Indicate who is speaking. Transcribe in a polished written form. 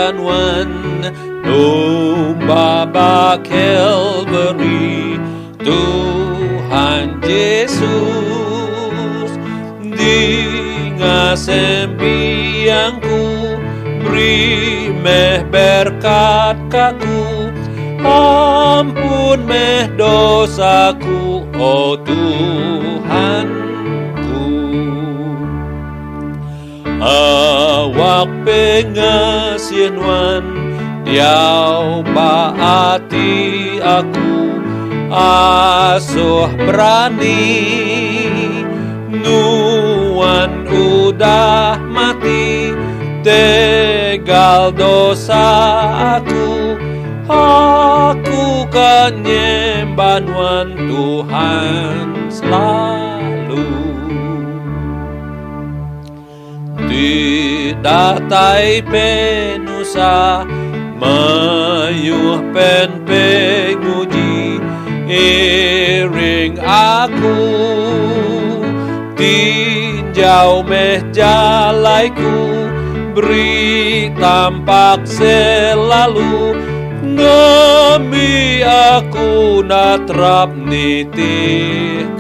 Speaker 1: Banwan Domba Calvary, Tuhan Yesus Dinga sembiangku, beri meh berkat kaku, ampun meh dosaku, oh Tuhanku. Awak pengasihnuan, Diau baati aku, asuh berani, nuan udah mati, tegal dosa aku kan nyembanuan Tuhan selalu. Tidak tai penusa, mayuh pen penguji, iring aku tinjau meh jalaiku, beri tampak selalu, ngemi aku natrap nitih